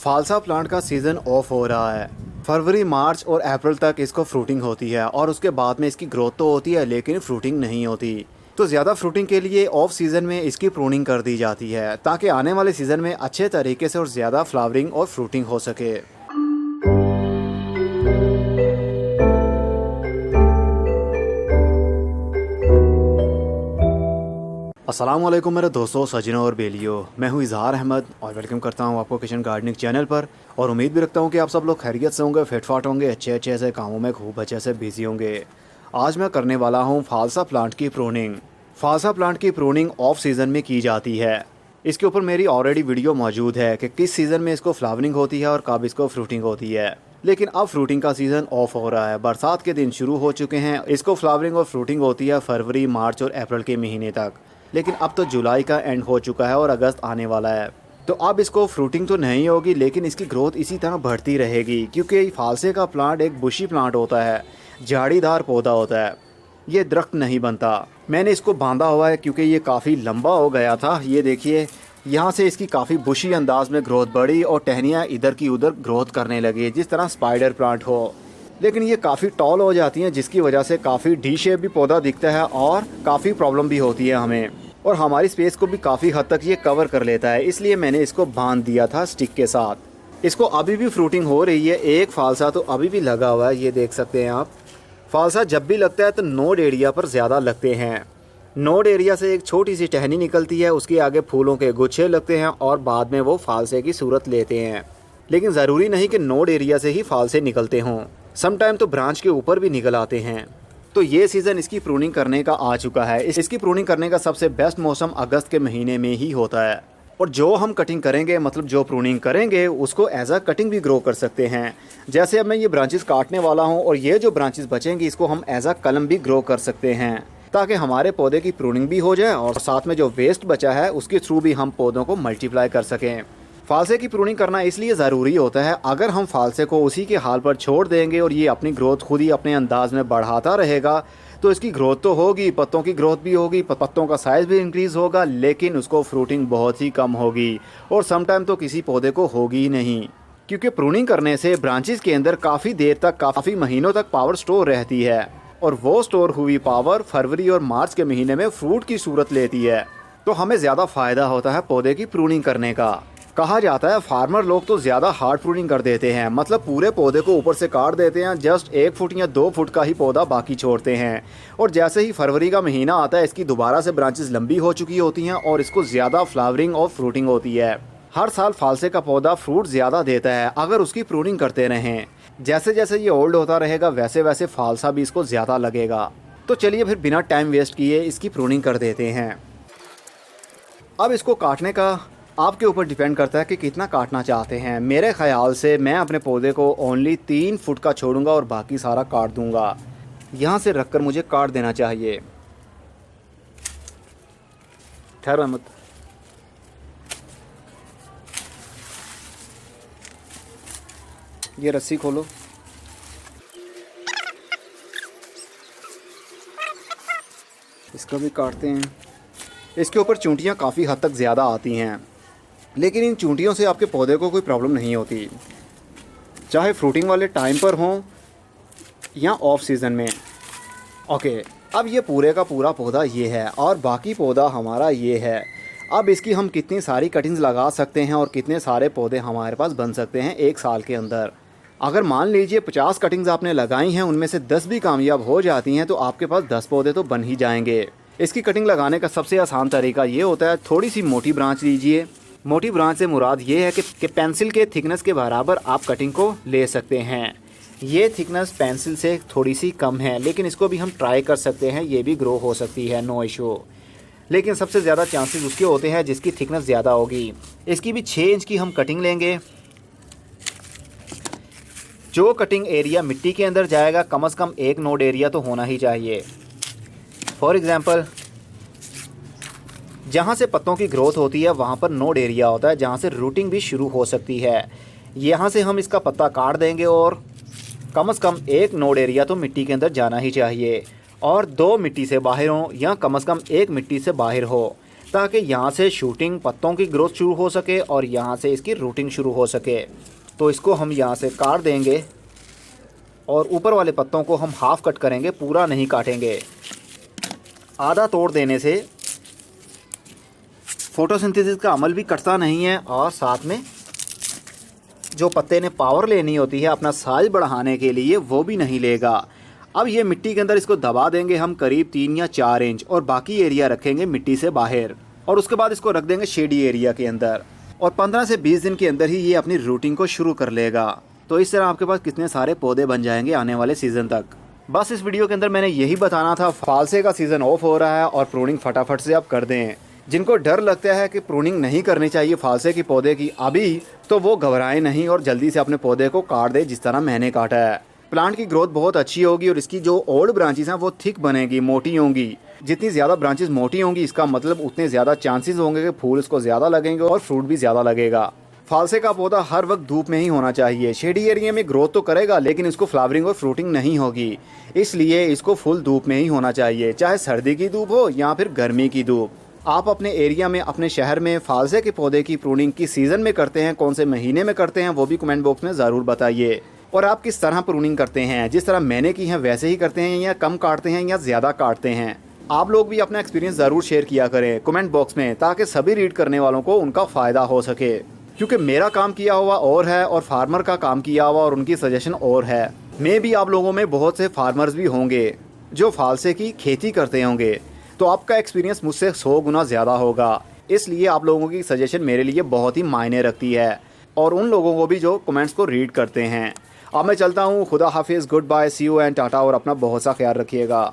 फालसा plant का season off हो रहा है। फरवरी, मार्च और अप्रैल तक इसको फ्रूटिंग होती है और उसके बाद में इसकी ग्रोथ तो होती है लेकिन फ्रूटिंग नहीं होती। तो ज़्यादा फ्रूटिंग के लिए ऑफ सीज़न में इसकी प्रूनिंग कर दी जाती है ताकि आने वाले सीज़न में अच्छे तरीके से और ज़्यादा फ्लावरिंग और फ्रूटिंग हो सके। अस्सलाम वालेकुम मेरे दोस्तों, सजनों और बेलियों। मैं हूं इज़हार अहमद और वेलकम करता हूं आपको किचन गार्डनिंग चैनल पर। और उम्मीद भी रखता हूं कि आप सब लोग खैरियत से होंगे, फिटफाट होंगे, अच्छे से कामों में खूब अच्छे से बिजी होंगे। आज मैं करने वाला हूं फालसा प्लांट की प्रूनिंग। फालसा प्लांट की प्रूनिंग ऑफ सीज़न में की जाती है। इसके ऊपर मेरी ऑलरेडी वीडियो मौजूद है कि किस सीज़न में इसको फ्लावरिंग होती है और कब इसको फ्रूटिंग होती है। लेकिन अब फ्रूटिंग का सीज़न ऑफ हो रहा है, बरसात के दिन शुरू हो चुके हैं। इसको फ्लावरिंग और फ्रूटिंग होती है फरवरी, मार्च और अप्रैल के महीने तक। लेकिन अब तो जुलाई का एंड हो चुका है और अगस्त आने वाला है। तो अब इसको फ्रूटिंग तो नहीं होगी लेकिन इसकी ग्रोथ इसी तरह बढ़ती रहेगी, क्योंकि फालसे का प्लांट एक बुशी प्लांट होता है, झाड़ीदार पौधा होता है। ये दरख्त नहीं बनता। मैंने इसको बांधा हुआ है क्योंकि ये काफ़ी लंबा हो गया था। ये देखिए, यहाँ से इसकी काफ़ी बुशी अंदाज में ग्रोथ बढ़ी और टहनियाँ इधर की उधर ग्रोथ करने लगी, जिस तरह स्पाइडर प्लांट हो। लेकिन ये काफ़ी टॉल हो जाती हैं, जिसकी वजह से काफ़ी डी शेप भी पौधा दिखता है और काफ़ी प्रॉब्लम भी होती है हमें। और हमारी स्पेस को भी काफ़ी हद तक ये कवर कर लेता है, इसलिए मैंने इसको बांध दिया था स्टिक के साथ। इसको अभी भी फ्रूटिंग हो रही है। एक फालसा तो अभी भी लगा हुआ है, ये देख सकते हैं आप। फालसा जब भी लगता है तो नोड एरिया पर ज़्यादा लगते हैं। नोड एरिया से एक छोटी सी टहनी निकलती है, उसके आगे फूलों के गुच्छे लगते हैं और बाद में वो फालसे की सूरत लेते हैं। लेकिन ज़रूरी नहीं कि नोड एरिया से ही फालसे निकलते हों, समटाइम तो ब्रांच के ऊपर भी निकल आते हैं। तो ये सीज़न इसकी प्रूनिंग करने का आ चुका है। इसकी प्रूनिंग करने का सबसे बेस्ट मौसम अगस्त के महीने में ही होता है। और जो हम कटिंग करेंगे, मतलब जो प्रूनिंग करेंगे, उसको एज अ कटिंग भी ग्रो कर सकते हैं। जैसे अब मैं ये ब्रांचेस काटने वाला हूँ और ये जो ब्रांचेस बचेंगी इसको हम एज अ कलम भी ग्रो कर सकते हैं, ताकि हमारे पौधे की प्रूनिंग भी हो जाए और साथ में जो वेस्ट बचा है उसके थ्रू भी हम पौधों को मल्टीप्लाई कर सकें। फालसे की प्रूनिंग करना इसलिए ज़रूरी होता है, अगर हम फालसे को उसी के हाल पर छोड़ देंगे और ये अपनी ग्रोथ खुद ही अपने अंदाज में बढ़ाता रहेगा तो इसकी ग्रोथ तो होगी, पत्तों की ग्रोथ भी होगी, पत्तों का साइज़ भी इंक्रीज़ होगा, लेकिन उसको फ्रूटिंग बहुत ही कम होगी और समटाइम तो किसी पौधे को होगी ही नहीं। क्योंकि प्रूनिंग करने से ब्रांचेस के अंदर काफ़ी देर तक, काफ़ी महीनों तक पावर स्टोर रहती है और वो स्टोर हुई पावर फरवरी और मार्च के महीने में फ्रूट की सूरत लेती है। तो हमें ज़्यादा फ़ायदा होता है पौधे की प्रूनिंग करने का। कहा जाता है फार्मर लोग तो ज़्यादा हार्ड प्रूनिंग कर देते हैं, मतलब पूरे पौधे को ऊपर से काट देते हैं, जस्ट 1 फुट या 2 फुट का ही पौधा बाकी छोड़ते हैं। और जैसे ही फरवरी का महीना आता है इसकी दोबारा से ब्रांचेस लंबी हो चुकी होती हैं और इसको ज़्यादा फ्लावरिंग और फ्रूटिंग होती है। हर साल फालसे का पौधा फ्रूट ज़्यादा देता है अगर उसकी प्रूनिंग करते रहें। जैसे जैसे ये ओल्ड होता रहेगा वैसे वैसे फालसा भी इसको ज़्यादा लगेगा। तो चलिए फिर बिना टाइम वेस्ट किए इसकी प्रूनिंग कर देते हैं। अब इसको काटने का आपके ऊपर डिपेंड करता है कि कितना काटना चाहते हैं। मेरे ख्याल से मैं अपने पौधे को ओनली 3 फुट का छोड़ूंगा और बाकी सारा काट दूंगा। यहाँ से रखकर मुझे काट देना चाहिए। ठहरो मत। ये रस्सी खोलो। इसको भी काटते हैं। इसके ऊपर चूंटियाँ काफ़ी हद तक ज़्यादा आती हैं, लेकिन इन चूंटियों से आपके पौधे को कोई प्रॉब्लम नहीं होती, चाहे फ्रूटिंग वाले टाइम पर हों या ऑफ सीज़न में। ओके, अब ये पूरे का पूरा पौधा ये है और बाकी पौधा हमारा ये है। अब इसकी हम कितनी सारी कटिंग्स लगा सकते हैं और कितने सारे पौधे हमारे पास बन सकते हैं 1 साल के अंदर। अगर मान लीजिए 50 कटिंग्स आपने लगाई हैं, उनमें से 10 भी कामयाब हो जाती हैं तो आपके पास 10 पौधे तो बन ही जाएंगे। इसकी कटिंग लगाने का सबसे आसान तरीका ये होता है, थोड़ी सी मोटी ब्रांच लीजिए। मोटी ब्रांच से मुराद ये है कि पेंसिल के थिकनेस के बराबर आप कटिंग को ले सकते हैं। ये थिकनेस पेंसिल से थोड़ी सी कम है, लेकिन इसको भी हम ट्राई कर सकते हैं, ये भी ग्रो हो सकती है, नो इशू। लेकिन सबसे ज़्यादा चांसेस उसके होते हैं जिसकी थिकनेस ज़्यादा होगी। इसकी भी 6 इंच की हम कटिंग लेंगे। जो कटिंग एरिया मिट्टी के अंदर जाएगा कम से कम 1 नोड एरिया तो होना ही चाहिए। फॉर एग्ज़ाम्पल, जहाँ से पत्तों की ग्रोथ होती है वहाँ पर नोड एरिया होता है जहाँ से रूटिंग भी शुरू हो सकती है। यहाँ से हम इसका पत्ता काट देंगे और कम से कम 1 नोड एरिया तो मिट्टी के अंदर जाना ही चाहिए और 2 मिट्टी से बाहर हो या कम से कम 1 मिट्टी से बाहर हो। ताकि यहाँ से शूटिंग पत्तों की ग्रोथ शुरू हो सके और यहाँ से इसकी रूटिंग शुरू हो सके। तो इसको हम यहाँ से काट देंगे और ऊपर वाले पत्तों को हम हाफ कट करेंगे, पूरा नहीं काटेंगे। आधा तोड़ देने से फोटोसिंथेसिस का अमल भी कटता नहीं है और साथ में जो पत्ते ने पावर लेनी होती है अपना साइज बढ़ाने के लिए वो भी नहीं लेगा। अब ये मिट्टी के अंदर इसको दबा देंगे हम करीब 3 या 4 इंच और बाकी एरिया रखेंगे मिट्टी से बाहर और उसके बाद इसको रख देंगे शेडी एरिया के अंदर और 15 से 20 दिन के अंदर ही ये अपनी रूटिंग को शुरू कर लेगा। तो इस तरह आपके पास कितने सारे पौधे बन जाएंगे आने वाले सीज़न तक। बस इस वीडियो के अंदर मैंने यही बताना था। फालसे का सीज़न ऑफ हो रहा है और प्रूनिंग फटाफट से आप कर दें। जिनको डर लगता है कि प्रूनिंग नहीं करनी चाहिए फालसे की पौधे की अभी, तो वो घबराएं नहीं और जल्दी से अपने पौधे को काट दे जिस तरह मैंने काटा है। प्लांट की ग्रोथ बहुत अच्छी होगी और इसकी जो ओल्ड ब्रांचेस हैं वो थिक बनेगी, मोटी होंगी। जितनी ज़्यादा ब्रांचेस मोटी होंगी इसका मतलब उतने ज़्यादा चांसेस होंगे कि फूल इसको ज़्यादा लगेंगे और फ्रूट भी ज़्यादा लगेगा। फालसे का पौधा हर वक्त धूप में ही होना चाहिए। शेडी एरिया में ग्रोथ तो करेगा लेकिन इसको फ्लावरिंग और फ्रूटिंग नहीं होगी, इसलिए इसको फुल धूप में ही होना चाहिए, चाहे सर्दी की धूप हो या फिर गर्मी की धूप। आप अपने एरिया में, अपने शहर में फालसे के पौधे की प्रूनिंग किस सीज़न में करते हैं, कौन से महीने में करते हैं, वो भी कमेंट बॉक्स में ज़रूर बताइए। और आप किस तरह प्रूनिंग करते हैं, जिस तरह मैंने की है वैसे ही करते हैं या कम काटते हैं या ज़्यादा काटते हैं। आप लोग भी अपना एक्सपीरियंस ज़रूर शेयर किया करें कमेंट बॉक्स में, ताकि सभी रीड करने वालों को उनका फ़ायदा हो सके। क्योंकि मेरा काम किया हुआ और है और फार्मर का काम किया हुआ और उनकी सजेशन और है। मे भी आप लोगों में बहुत से फार्मर्स भी होंगे जो फालसे की खेती करते होंगे, तो आपका एक्सपीरियंस मुझसे 100 गुना ज़्यादा होगा। इसलिए आप लोगों की सजेशन मेरे लिए बहुत ही मायने रखती है और उन लोगों को भी जो कमेंट्स को रीड करते हैं। अब मैं चलता हूँ, खुदा हाफिज़, goodbye, see you and tata और अपना बहुत सा ख्याल रखिएगा।